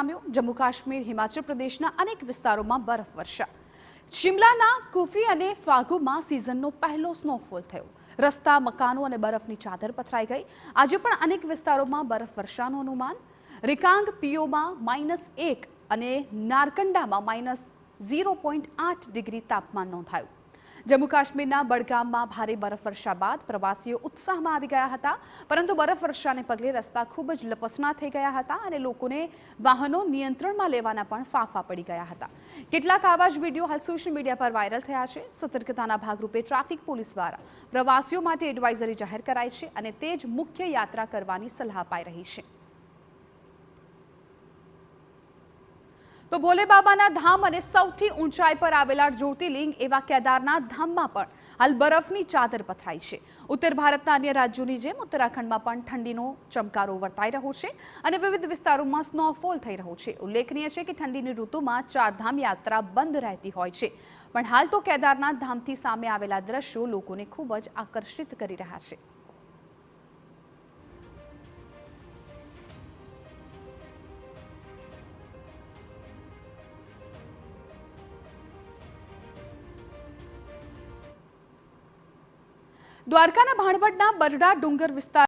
જામ્યો। જમ્મુ કાશ્મીર, હિમાચલ પ્રદેશના અનેક વિસ્તારોમાં બરફવર્ષા। શિમલાના કુફી અને ફાગુમાં સિઝનનો પહેલો સ્નોફોલ થયો। રસ્તા, મકાનો અને બરફની ચાદર પથરાઈ ગઈ। આજે પણ અનેક વિસ્તારોમાં બરફવર્ષાનું અનુમાન। રિકાંગ પીઓમાં -1 અને નારકંડામાં -0.8 ડિગ્રી તાપમાન નોંધાયું। જમ્મુ કાશ્મીરના બડગામમાં ભારે બરફવર્ષા બાદ પ્રવાસીઓ ઉત્સાહમાં આવી ગયા હતા, પરંતુ બરફવર્ષાને પગલે રસ્તા ખૂબ જ લપસણા થઈ ગયા હતા અને લોકોને વાહનો નિયંત્રણમાં લેવાના પણ ફાંફા પડી ગયા હતા। કેટલાક આવા જ વિડીયો હાલ સોશિયલ મીડિયા પર વાયરલ થયા છે। સતર્કતાના ભાગરૂપે ટ્રાફિક પોલીસ દ્વારા પ્રવાસીઓ માટે એડવાઇઝરી જાહેર કરાઈ છે અને તે જ મુખ્ય યાત્રા કરવાની સલાહ અપાઈ રહી છે। તો ભોલે બાબાના ધામ અને સૌથી ઊંચાઈ પર આવેલા જ્યોતિર્લિંગ એવા કેદારનાથ ધામમાં પણ હાલ બરફની ચાદર પથરાઈ છે। ઉત્તર ભારતના અન્ય રાજ્યોની જેમ ઉત્તરાખંડમાં પણ ઠંડીનો ચમકારો વર્તાઈ રહ્યો છે અને વિવિધ વિસ્તારોમાં સ્નોફોલ થઈ રહ્યો છે। ઉલ્લેખનીય છે કે ઠંડીની ઋતુમાં ચારધામ યાત્રા બંધ રહેતી હોય છે, પણ હાલ તો કેદારનાથ ધામથી સામે આવેલા દ્રશ્યો લોકોને ખૂબ જ આકર્ષિત કરી રહ્યા છે। દ્વારકાના ભાણવડના બરડા ડુંગર વિસ્તાર